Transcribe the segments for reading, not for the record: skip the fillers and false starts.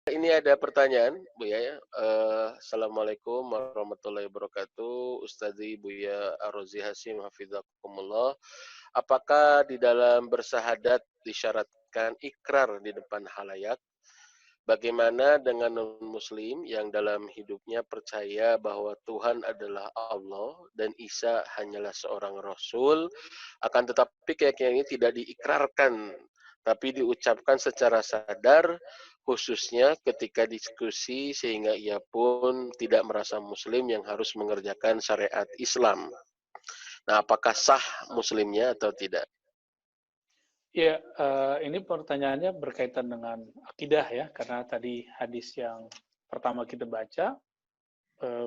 Ini ada pertanyaan, Buya ya. Assalamualaikum warahmatullahi wabarakatuh. Ustazi Buya Ar-Razi Hasyim hafizakumullah. Apakah di dalam bersahadat disyaratkan ikrar di depan halayak? Bagaimana dengan non-muslim yang dalam hidupnya percaya bahwa Tuhan adalah Allah dan Isa hanyalah seorang rasul, akan tetapi keyakinan ini tidak diikrarkan, tapi diucapkan secara sadar, khususnya ketika diskusi, sehingga ia pun tidak merasa muslim yang harus mengerjakan syariat Islam. Nah, apakah sah muslimnya atau tidak? Ya, ini pertanyaannya berkaitan dengan akidah ya, karena tadi hadis yang pertama kita baca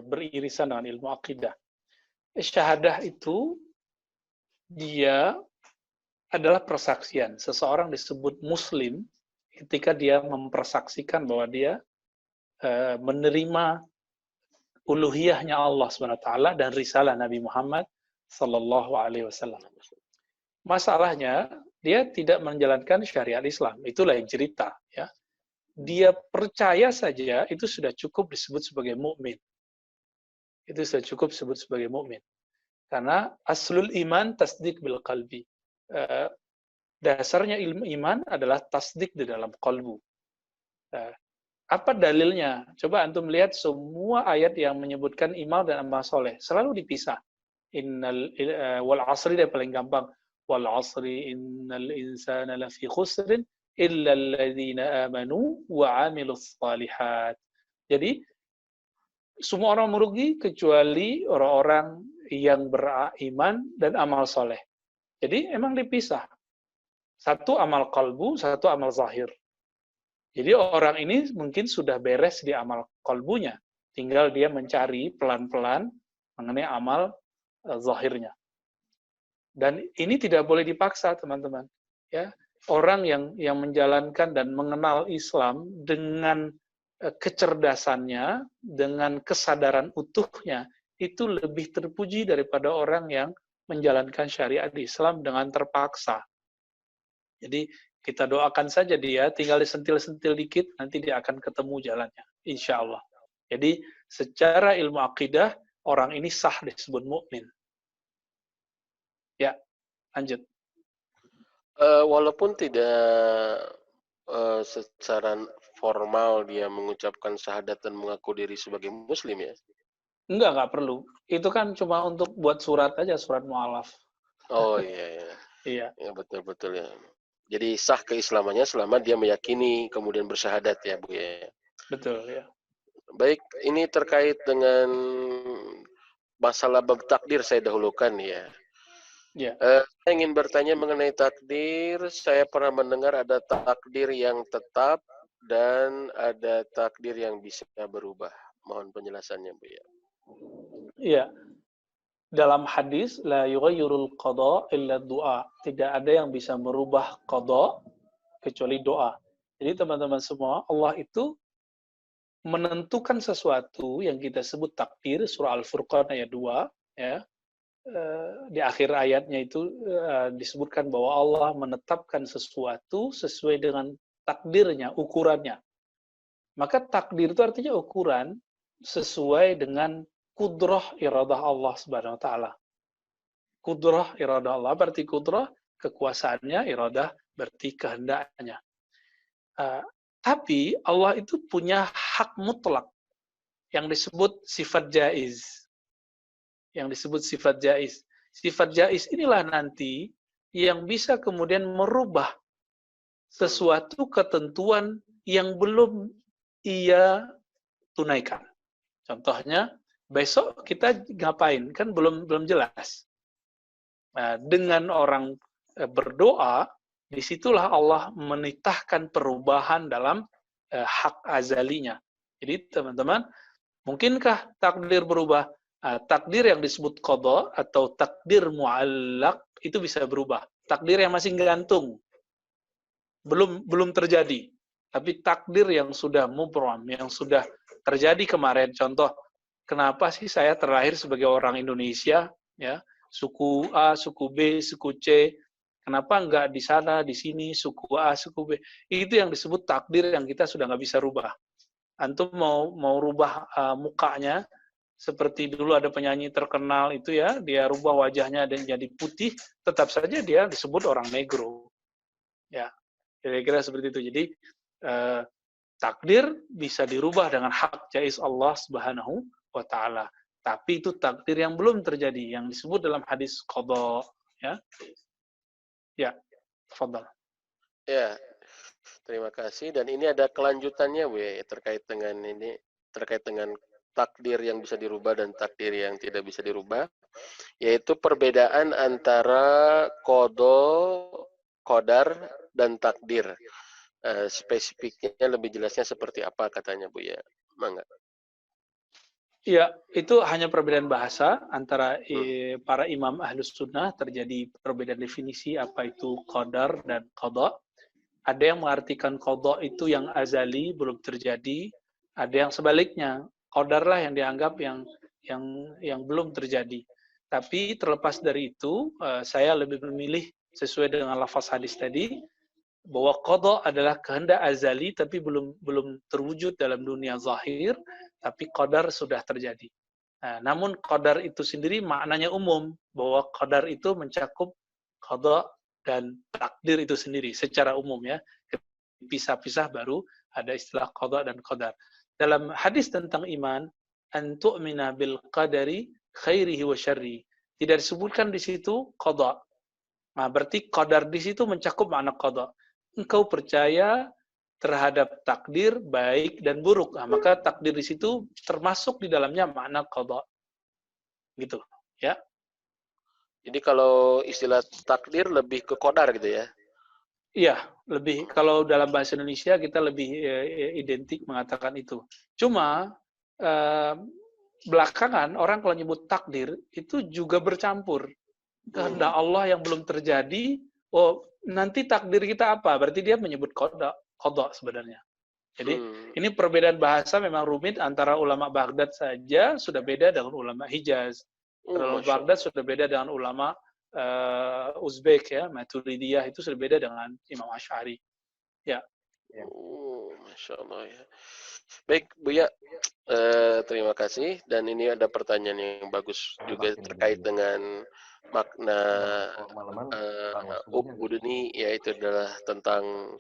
beririsan dengan ilmu akidah. Syahadah itu dia adalah persaksian. Seseorang disebut muslim ketika dia mempersaksikan bahwa dia menerima uluhiyahnya Allah SWT dan risalah Nabi Muhammad Sallallahu Alaihi Wasallam. Masalahnya dia tidak menjalankan syariat Islam. Itulah yang cerita. Ya. Dia percaya saja itu sudah cukup disebut sebagai mukmin. Itu sudah cukup disebut sebagai mukmin. Karena aslul iman tasdik bil qalbi. Dasarnya ilmu iman adalah tasdik di dalam kalbu. Apa dalilnya? Coba antum lihat semua ayat yang menyebutkan iman dan amal soleh. Selalu dipisah. Wal asri dia paling gampang. Wal asri innal insana lafi khusrin illa alladhina amanu wa amilus salihat. Jadi semua orang merugi kecuali orang-orang yang beriman dan amal soleh. Jadi emang dipisah. Satu amal kalbu, satu amal zahir. Jadi orang ini mungkin sudah beres di amal kalbunya. Tinggal dia mencari pelan-pelan mengenai amal zahirnya. Dan ini tidak boleh dipaksa, teman-teman. Ya, orang yang menjalankan dan mengenal Islam dengan kecerdasannya, dengan kesadaran utuhnya, itu lebih terpuji daripada orang yang menjalankan syariat Islam dengan terpaksa. Jadi kita doakan saja dia, tinggal disentil-sentil dikit, nanti dia akan ketemu jalannya, insya Allah. Jadi secara ilmu akidah, orang ini sah disebut mukmin. Ya, lanjut. Walaupun tidak secara formal dia mengucapkan syahadat dan mengaku diri sebagai muslim ya? Enggak perlu. Itu kan cuma untuk buat surat aja, surat mu'alaf. Oh iya, iya. Iya. Ya, betul-betul ya. Jadi sah keislamannya selama dia meyakini kemudian bersyahadat ya Bu ya. Betul ya. Baik, ini terkait dengan masalah bab takdir saya dahulukan ya. Ya. Saya ingin bertanya mengenai takdir. Saya pernah mendengar ada takdir yang tetap dan ada takdir yang bisa berubah. Mohon penjelasannya Bu ya. Iya. Dalam hadis la yughayyirul qada illa du'a. Tidak ada yang bisa merubah qada kecuali doa. Jadi teman-teman semua, Allah itu menentukan sesuatu yang kita sebut takdir, surah Al-Furqan ayat 2 ya. Di akhir ayatnya itu disebutkan bahwa Allah menetapkan sesuatu sesuai dengan takdirnya, ukurannya. Maka takdir itu artinya ukuran sesuai dengan kudrah iradah Allah Subhanahu wa taala. Kudrah iradah Allah berarti kudrah kekuasaannya, iradah berarti kehendaknya. Tapi Allah itu punya hak mutlak yang disebut sifat jaiz. Yang disebut sifat jaiz. Sifat jaiz inilah nanti yang bisa kemudian merubah sesuatu ketentuan yang belum ia tunaikan. Contohnya, besok kita ngapain? Kan belum jelas. Nah, dengan orang berdoa, disitulah Allah menitahkan perubahan dalam hak azalinya. Jadi teman-teman, mungkinkah takdir berubah? Takdir yang disebut qada atau takdir mu'allaq itu bisa berubah. Takdir yang masih gantung, belum terjadi. Tapi takdir yang sudah mubram, yang sudah terjadi kemarin. Contoh, kenapa sih saya terlahir sebagai orang Indonesia, ya, suku A, suku B, suku C, kenapa enggak di sana, di sini, suku A, suku B. Itu yang disebut takdir yang kita sudah nggak bisa rubah. Antum mau rubah mukanya, seperti dulu ada penyanyi terkenal itu ya, dia rubah wajahnya dan jadi putih, tetap saja dia disebut orang negro. Ya, kira-kira seperti itu. Jadi takdir bisa dirubah dengan hak jaiz Allah Subhanahu wa taala. Tapi itu takdir yang belum terjadi, yang disebut dalam hadis qadha, ya. Ya, tafadhal. Ya, terima kasih. Dan ini ada kelanjutannya, Bu, ya, terkait dengan ini, terkait dengan takdir yang bisa dirubah dan takdir yang tidak bisa dirubah, yaitu perbedaan antara qadar, dan takdir. Spesifiknya lebih jelasnya seperti apa katanya, Bu, ya? Mangga. Iya, itu hanya perbedaan bahasa antara para imam ahlus sunnah, terjadi perbedaan definisi apa itu qadar dan qadha. Ada yang mengartikan qadha itu yang azali, belum terjadi. Ada yang sebaliknya, qadar lah yang dianggap yang belum terjadi. Tapi terlepas dari itu, saya lebih memilih sesuai dengan lafaz hadis tadi, bahwa qadha adalah kehendak azali tapi belum terwujud dalam dunia zahir, tapi qadar sudah terjadi. Nah, namun qadar itu sendiri maknanya umum, bahwa qadar itu mencakup qadha dan takdir itu sendiri secara umum ya. Pisah-pisah baru ada istilah qadha dan qadar. Dalam hadis tentang iman, an tu'mina bil qadari khairihi wa syarri. Tidak disebutkan di situ qadha. Nah, berarti qadar di situ mencakup makna qadha. Engkau percaya terhadap takdir baik dan buruk. Nah, maka takdir di situ termasuk di dalamnya makna qadha. Gitu, ya. Jadi kalau istilah takdir lebih ke qadar gitu ya? Iya, lebih kalau dalam bahasa Indonesia kita lebih identik mengatakan itu. Cuma belakangan orang kalau nyebut takdir itu juga bercampur. Kehendak Allah yang belum terjadi, oh nanti takdir kita apa? Berarti dia menyebut qadha sebenarnya. Jadi ini perbedaan bahasa memang rumit antara ulama Baghdad saja sudah beda dengan ulama Hijaz. Ulama Baghdad sudah beda dengan ulama Uzbek ya, Maturidiyah itu sudah beda dengan Imam Asy'ari. Ya. Masya Allah ya. Baik, Buya, terima kasih. Dan ini ada pertanyaan yang bagus juga terkait dengan makna ubuduni, yaitu adalah tentang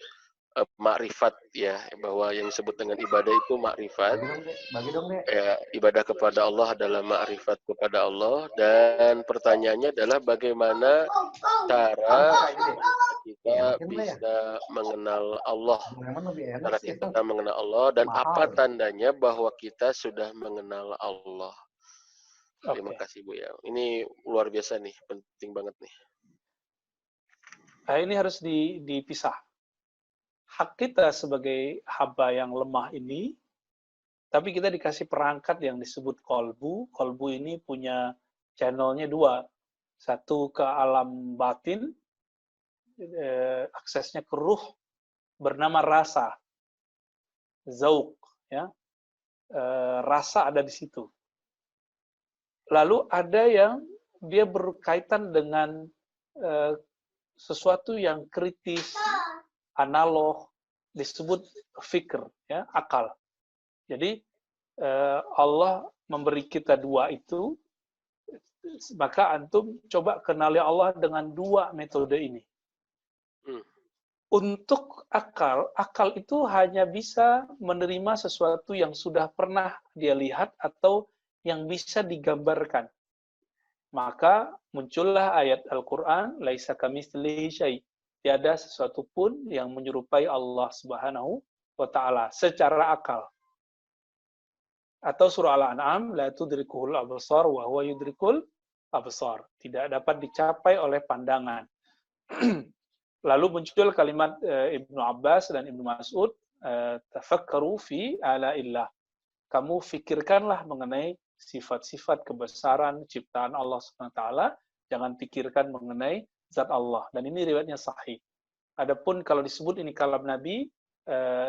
makrifat ya, bahwa yang disebut dengan ibadah itu makrifat. Ya, ibadah kepada Allah adalah makrifat kepada Allah, dan pertanyaannya adalah bagaimana cara kita bisa mengenal Allah. Cara kita mengenal Allah dan apa tandanya bahwa kita sudah mengenal Allah. Terima kasih, Bu ya. Ini luar biasa nih, penting banget nih. Nah, ini harus dipisah. Hak kita sebagai hamba yang lemah ini, tapi kita dikasih perangkat yang disebut kolbu. Kolbu ini punya channelnya dua. Satu ke alam batin, aksesnya ke ruh, bernama rasa. Zauq. Ya. Rasa ada di situ. Lalu ada yang dia berkaitan dengan sesuatu yang kritis, analog, disebut fikr, ya, akal. Jadi Allah memberi kita dua itu, maka antum coba kenali Allah dengan dua metode ini. Untuk akal itu hanya bisa menerima sesuatu yang sudah pernah dia lihat atau yang bisa digambarkan. Maka muncullah ayat Al-Quran, laisa kamitslihi syai'. Tiada sesuatu pun yang menyerupai Allah Subhanahu wa taala secara akal. Atau surah Al-An'am, la tudrikuhul absar wa huwa yudrikul absar. Tidak dapat dicapai oleh pandangan. Lalu muncul kalimat Ibnu Abbas dan Ibnu Mas'ud, tafakkaru fi ala'illah. Kamu fikirkanlah mengenai sifat-sifat kebesaran ciptaan Allah SWT, jangan pikirkan mengenai zat Allah. Dan ini riwayatnya sahih. Adapun kalau disebut ini kalam Nabi,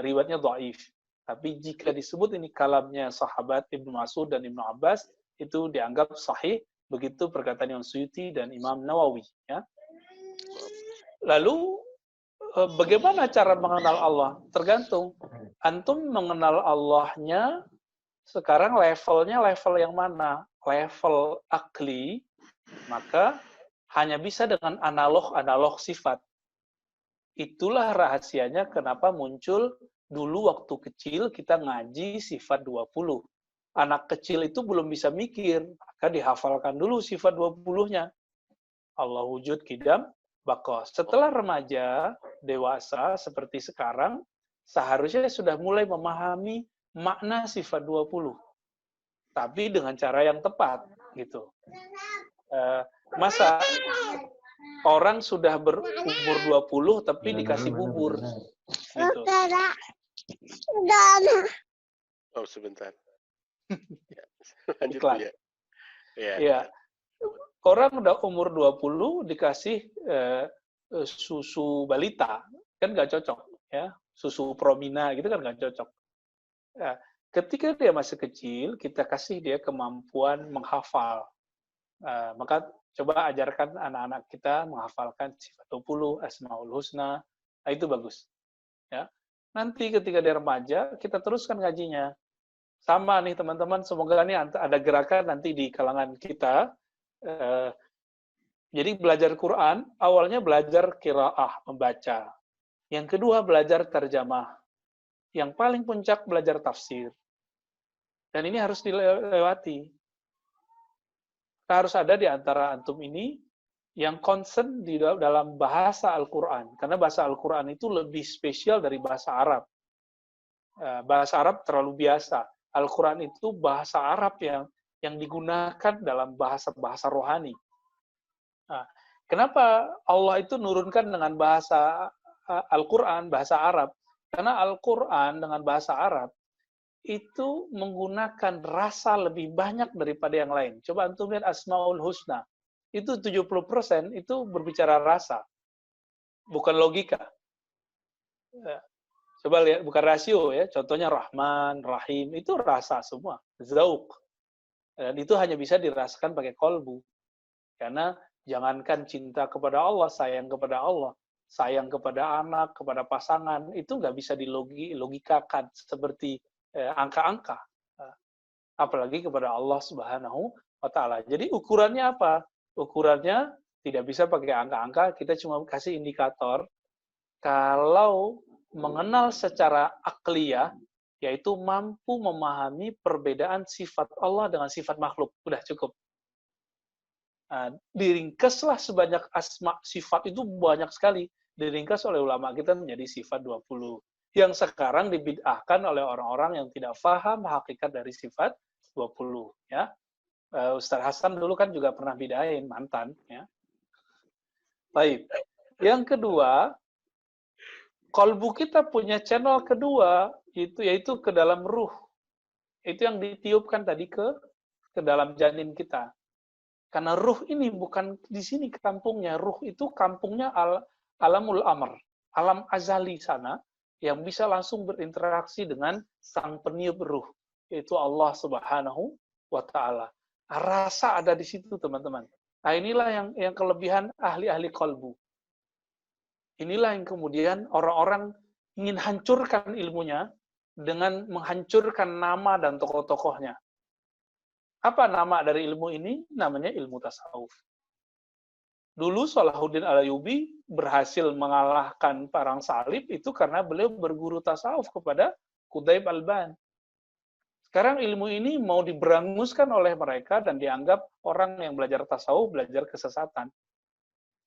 riwayatnya dhaif. Tapi jika disebut ini kalamnya sahabat Ibnu Mas'ud dan Ibnu Abbas, itu dianggap sahih. Begitu perkataan Imam Suyuti dan Imam Nawawi. Ya. Lalu, bagaimana cara mengenal Allah? Tergantung. antum mengenal Allahnya sekarang levelnya level yang mana? Level akli, maka hanya bisa dengan analog sifat. Itulah rahasianya kenapa muncul dulu waktu kecil kita ngaji sifat 20. Anak kecil itu belum bisa mikir, maka dihafalkan dulu sifat 20-nya. Allah wujud, qidam, baqa. Setelah remaja, dewasa seperti sekarang, seharusnya sudah mulai memahami makna sifat 20. Tapi dengan cara yang tepat, gitu. Masa orang sudah berumur 20 tapi dikasih bubur. Gitu. Oh, sebentar. Ya, lanjut Iklan. ya. Ya. Orang udah umur 20 dikasih susu balita, kan nggak cocok. Ya. Susu Promina gitu kan nggak cocok. Ya. Ketika dia masih kecil, kita kasih dia kemampuan menghafal. Maka coba ajarkan anak-anak kita menghafalkan sifat 20, Asmaul Husna. Nah, itu bagus. Ya. Nanti ketika dia remaja, kita teruskan ngajinya. Sama nih teman-teman, semoga ini ada gerakan nanti di kalangan kita. Jadi belajar Quran, awalnya belajar qiraah, membaca. Yang kedua belajar terjemah. Yang paling puncak belajar tafsir. Dan ini harus dilewati. Harus ada di antara antum ini yang concern di dalam bahasa Al-Quran. Karena bahasa Al-Quran itu lebih spesial dari bahasa Arab. Bahasa Arab terlalu biasa. Al-Quran itu bahasa Arab yang digunakan dalam bahasa-bahasa rohani. Nah, kenapa Allah itu nurunkan dengan bahasa Al-Quran, bahasa Arab? Karena Al-Quran dengan bahasa Arab itu menggunakan rasa lebih banyak daripada yang lain. Coba antum lihat Asmaul Husna. Itu 70% itu berbicara rasa. Bukan logika. Coba lihat, bukan rasio ya. Contohnya Rahman, Rahim, itu rasa semua. Zauq. Dan itu hanya bisa dirasakan pakai kolbu. Karena jangankan cinta kepada Allah, sayang kepada Allah, sayang kepada anak, kepada pasangan, itu nggak bisa dilogikakan seperti angka-angka. Apalagi kepada Allah Subhanahu wa Ta'ala. Jadi ukurannya apa? Ukurannya tidak bisa pakai angka-angka, kita cuma kasih indikator. Kalau mengenal secara akliyah, yaitu mampu memahami perbedaan sifat Allah dengan sifat makhluk. Udah cukup. Diringkaslah sebanyak asma sifat itu banyak sekali. Diringkas oleh ulama kita menjadi sifat 20. Yang sekarang dibid'ahkan oleh orang-orang yang tidak paham hakikat dari sifat 20. Ya. Ustaz Hasan dulu kan juga pernah bid'ahin, mantan. Ya. Baik. Yang kedua, kolbu kita punya channel kedua, yaitu ke dalam ruh. Itu yang ditiupkan tadi ke dalam janin kita. Karena ruh ini bukan di sini kampungnya. Ruh itu kampungnya alamul amr. Alam azali sana yang bisa langsung berinteraksi dengan sang peniup ruh. Yaitu Allah Subhanahu wa Ta'ala. Rasa ada di situ, teman-teman. Nah, inilah yang kelebihan ahli-ahli kolbu. Inilah yang kemudian orang-orang ingin hancurkan ilmunya dengan menghancurkan nama dan tokoh-tokohnya. Apa nama dari ilmu ini? Namanya ilmu tasawuf. Dulu Salahuddin Al-Ayyubi berhasil mengalahkan perang salib itu karena beliau berguru tasawuf kepada Quthaib Al-Ban. Sekarang ilmu ini mau diberanguskan oleh mereka dan dianggap orang yang belajar tasawuf belajar kesesatan.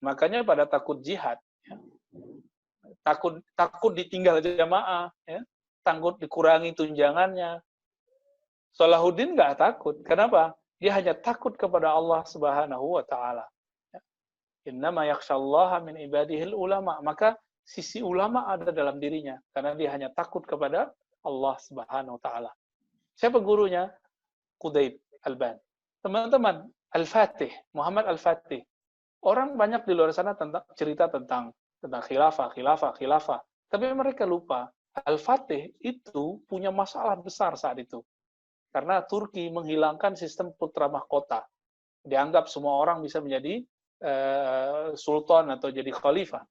Makanya pada takut jihad, ya. Takut ditinggal jamaah, ya. Takut dikurangi tunjangannya. Salahuddin nggak takut. Kenapa? Dia hanya takut kepada Allah Subhanahu wa Ta'ala. Innama yakhshallaha min ibadihil ulama. Maka sisi ulama ada dalam dirinya karena dia hanya takut kepada Allah Subhanahu wa Ta'ala. Siapa gurunya? Quthaib Al-Ban. Teman-teman, Al-Fatih, Muhammad Al-Fatih. Orang banyak di luar sana cerita tentang khilafah. Tapi mereka lupa, Al-Fatih itu punya masalah besar saat itu. Karena Turki menghilangkan sistem putra mahkota. Dianggap semua orang bisa menjadi sultan atau jadi khalifah.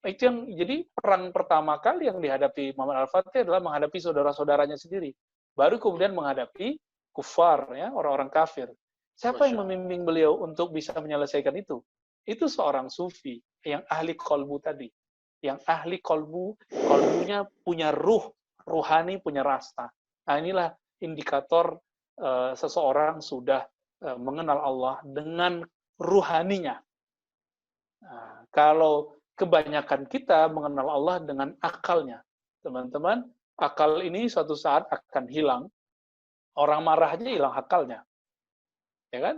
Itu yang jadi perang pertama kali yang dihadapi Muhammad Al-Fatih adalah menghadapi saudara-saudaranya sendiri. Baru kemudian menghadapi kufar, ya, orang-orang kafir. Siapa Masya yang Allah. membimbing beliau untuk bisa menyelesaikan itu? Itu seorang sufi yang ahli kolbu tadi. Yang ahli kolbu, kolbunya punya ruhani, punya rasa. Nah, inilah indikator seseorang sudah mengenal Allah dengan ruhaninya. Nah, kalau kebanyakan kita mengenal Allah dengan akalnya, teman-teman, akal ini suatu saat akan hilang. Orang marah aja hilang akalnya, ya kan?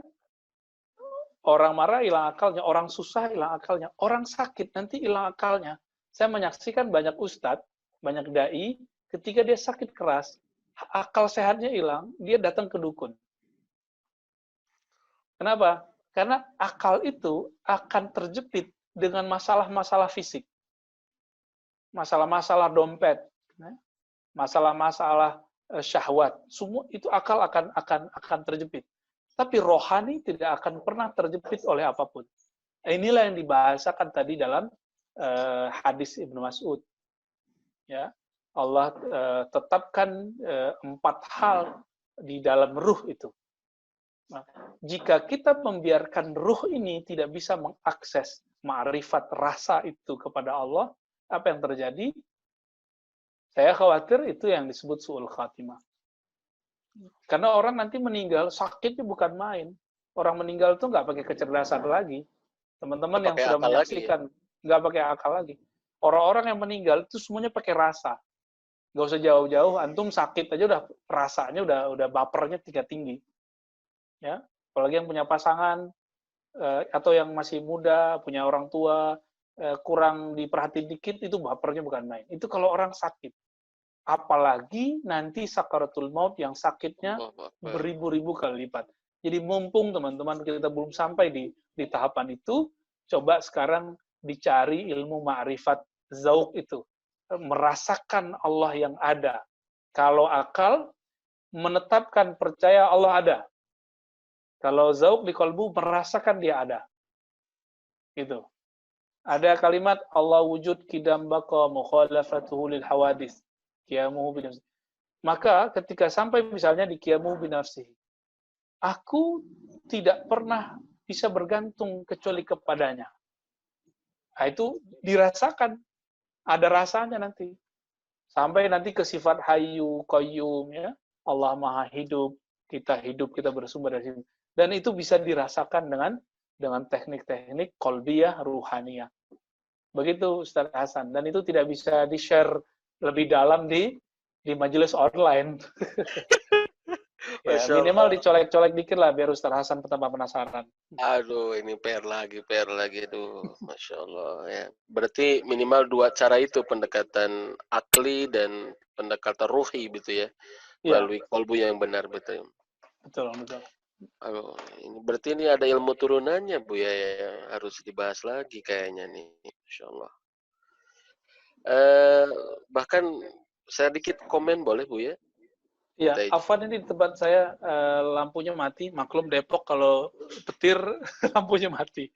Orang marah hilang akalnya, orang susah hilang akalnya, orang sakit nanti hilang akalnya. Saya menyaksikan banyak ustadz, banyak dai, ketika dia sakit keras, akal sehatnya hilang, dia datang ke dukun. Kenapa? Karena akal itu akan terjepit dengan masalah-masalah fisik, masalah-masalah dompet, masalah-masalah syahwat, semua itu akal akan terjepit. Tapi rohani tidak akan pernah terjepit oleh apapun. Inilah yang dibahasakan tadi dalam hadis Ibnu Mas'ud. Ya, Allah tetapkan 4 hal di dalam ruh itu. Nah, jika kita membiarkan ruh ini tidak bisa mengakses ma'rifat rasa itu kepada Allah, apa yang terjadi? Saya khawatir itu yang disebut su'ul khatimah. Karena orang nanti meninggal, sakitnya bukan main. Orang meninggal itu nggak pakai kecerdasan lagi. Teman-teman Nggak yang pakai sudah akal lagi ya. menyaksikan, nggak pakai akal lagi. Orang-orang yang meninggal itu semuanya pakai rasa. Nggak usah jauh-jauh, antum sakit aja udah rasanya udah bapernya tinggi. Ya, apalagi yang punya pasangan, atau yang masih muda, punya orang tua, kurang diperhatiin dikit, itu bapernya bukan main. Itu kalau orang sakit. Apalagi nanti sakaratul maut yang sakitnya Allahu Akbar. beribu-ribu kali lipat. Jadi mumpung teman-teman kita belum sampai di tahapan itu, coba sekarang dicari ilmu ma'rifat zauq itu. Merasakan Allah yang ada. Kalau akal, menetapkan percaya Allah ada. Kalau zauq di kalbu, merasakan dia ada. Gitu. Ada kalimat Allah wujud kidam baqa mukhalafatuhu lil hawadis. Qiyamuhu binafsihi. Maka ketika sampai misalnya di qiyamuhu binafsihi, aku tidak pernah bisa bergantung kecuali kepadanya. Nah, itu dirasakan, ada rasanya nanti. Sampai nanti ke sifat hayyu, qayyum, ya. Allah maha hidup, kita bersumber dari situ. Dan itu bisa dirasakan dengan teknik-teknik qalbiyah, ruhaniyah. Begitu Ustaz Hasan. Dan itu tidak bisa di-share lebih dalam di majelis online. Ya, Masya minimal Allah. dicolek-colek dikit lah biar Ustaz Hasan tambah penasaran. Aduh, ini PR lagi tuh, Masya Allah ya. Berarti minimal 2 cara itu, pendekatan akli dan pendekatan ruhi gitu ya, Iya, melalui kolbu yang benar betul. betul, betul. Aduh, ini berarti ini ada ilmu turunannya Bu ya, yang harus dibahas lagi kayaknya nih, Masya Allah. Eh, bahkan saya dikit komen boleh Bu ya? Iya, Minta izin. Afwan ini di tempat saya lampunya mati. Maklum Depok kalau petir lampunya mati.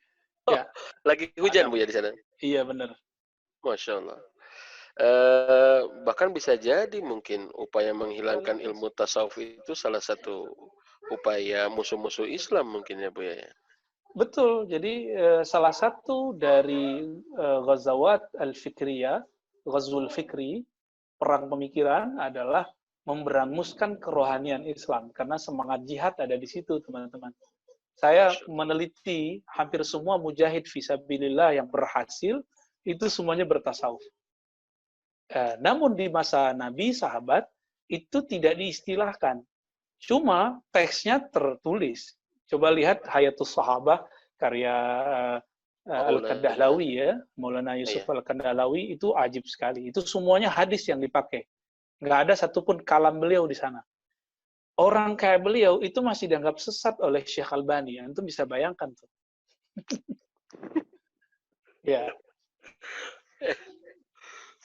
Oh, Ya, lagi hujan ada. Bu ya di sana? Iya benar. Masya Allah. Bahkan bisa jadi mungkin upaya menghilangkan ilmu tasawuf itu salah satu upaya musuh-musuh Islam mungkin ya Bu ya. Betul. Jadi salah satu dari Ghazawat al-Fikriyah, Ghazwul Fikri, perang pemikiran adalah memberanmuskan kerohanian Islam karena semangat jihad ada di situ, teman-teman. Saya Masya Allah. meneliti hampir semua mujahid fisabilillah yang berhasil itu semuanya bertasawuf. Namun di masa Nabi, sahabat, itu tidak diistilahkan. Cuma teksnya tertulis. Coba lihat Hayatus Sahabah, karya Maulana. Al-Kandahlawi ya, Maulana Yusuf Iya. Al-Kandahlawi itu ajib sekali. Itu semuanya hadis yang dipakai. Nggak ada satupun kalam beliau di sana. Orang kayak beliau itu masih dianggap sesat oleh Syekh Albani. Itu bisa bayangkan tuh. Ya,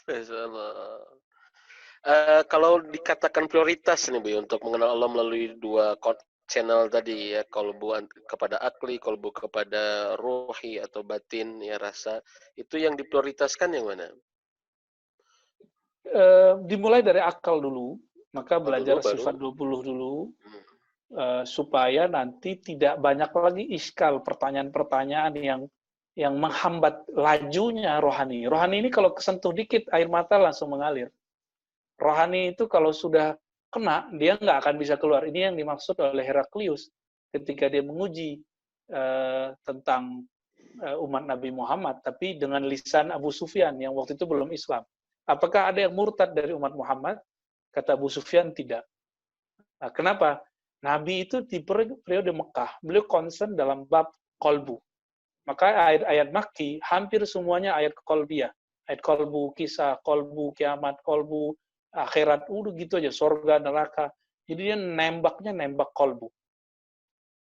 Masya Allah. Kalau dikatakan prioritas nih Bu untuk mengenal Allah melalui 2 konsep channel tadi ya, kolbu kepada akli, kolbu kepada ruhi atau batin ya rasa, itu yang diprioritaskan yang mana? Dimulai dari akal dulu, maka Oh dulu belajar baru. sifat 20 dulu, Hmm. supaya nanti tidak banyak lagi iskal, pertanyaan-pertanyaan yang menghambat lajunya rohani. Rohani ini kalau kesentuh dikit, air mata langsung mengalir. Rohani itu kalau sudah kena, dia nggak akan bisa keluar. Ini yang dimaksud oleh Heraklius ketika dia menguji tentang umat Nabi Muhammad, tapi dengan lisan Abu Sufyan yang waktu itu belum Islam. Apakah ada yang murtad dari umat Muhammad? Kata Abu Sufyan, tidak. Nah, kenapa? Nabi itu di periode Mekah, beliau concern dalam bab kolbu. Maka ayat-ayat Makki hampir semuanya ayat kolbiyah. Ayat kolbu, kisah, kolbu, kiamat, kolbu, akhirat, udah gitu aja, sorga, neraka. Jadi dia nembak kolbu.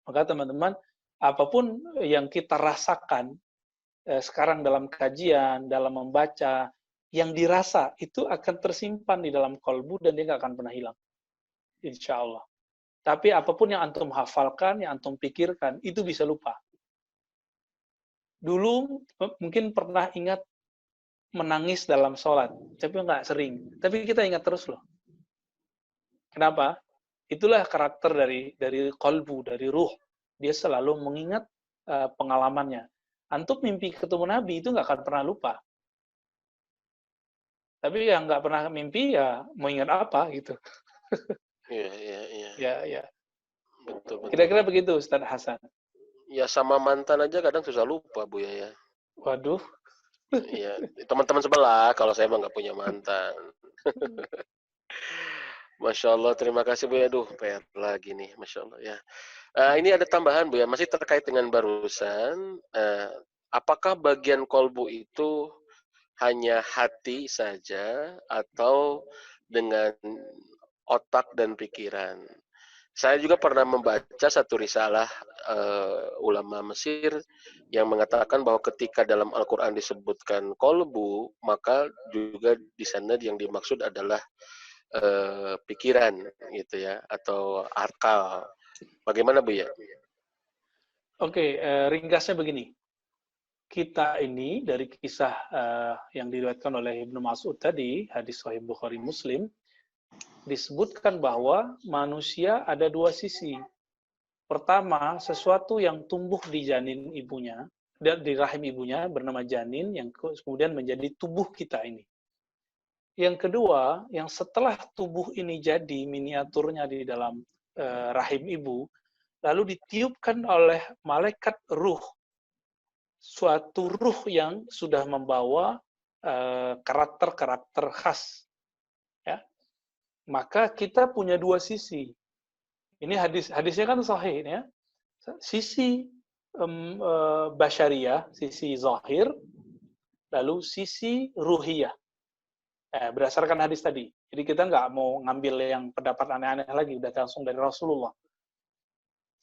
Maka teman-teman, apapun yang kita rasakan sekarang dalam kajian, dalam membaca, yang dirasa itu akan tersimpan di dalam kolbu dan dia nggak akan pernah hilang. Insya Allah. Tapi apapun yang antum hafalkan, yang antum pikirkan, itu bisa lupa. Dulu mungkin pernah ingat menangis dalam sholat, tapi nggak sering. Tapi kita ingat terus loh. Kenapa? Itulah karakter dari kolbu, dari ruh. Dia selalu mengingat pengalamannya. Antum mimpi ketemu Nabi itu nggak akan pernah lupa. Tapi yang nggak pernah mimpi ya mau ingat apa gitu. Iya, iya, iya. Ya. Betul, betul. Kira-kira begitu Ustaz Hasan. Ya sama mantan aja kadang susah lupa Bu ya. Waduh. Iya, teman-teman sebelah kalau saya emang nggak punya mantan. Masya Allah, terima kasih Bu ya. Aduh, PR lagi nih, Masya Allah ya. Ini ada tambahan Bu ya, masih terkait dengan barusan. Apakah bagian kolbu itu hanya hati saja atau dengan otak dan pikiran? Saya juga pernah membaca satu risalah ulama Mesir yang mengatakan bahwa ketika dalam Al-Quran disebutkan kolbu, maka juga di sana yang dimaksud adalah pikiran gitu ya, atau akal. Bagaimana Bu ya? Oke, ringkasnya begini. Kita ini dari kisah yang diriwayatkan oleh Ibnu Mas'ud tadi, hadis Sahih Bukhari Muslim, disebutkan bahwa manusia ada dua sisi. Pertama, sesuatu yang tumbuh di janin ibunya, di rahim ibunya bernama janin, yang kemudian menjadi tubuh kita ini. Yang kedua, yang setelah tubuh ini jadi miniaturnya di dalam rahim ibu, lalu ditiupkan oleh malaikat ruh, suatu ruh yang sudah membawa karakter-karakter khas. Ya. Maka kita punya dua sisi. Ini hadisnya kan sahih ya. Sisi basyariah, sisi zahir, lalu sisi ruhiyah. Berdasarkan hadis tadi. Jadi kita nggak mau ngambil yang pendapat aneh-aneh lagi, udah langsung dari Rasulullah.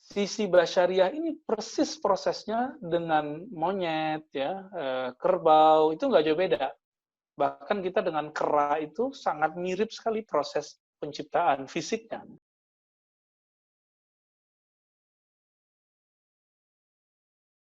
Sisi basyariah ini persis prosesnya dengan monyet, ya, kerbau, itu nggak jauh beda. Bahkan kita dengan kera itu sangat mirip sekali proses penciptaan fisiknya.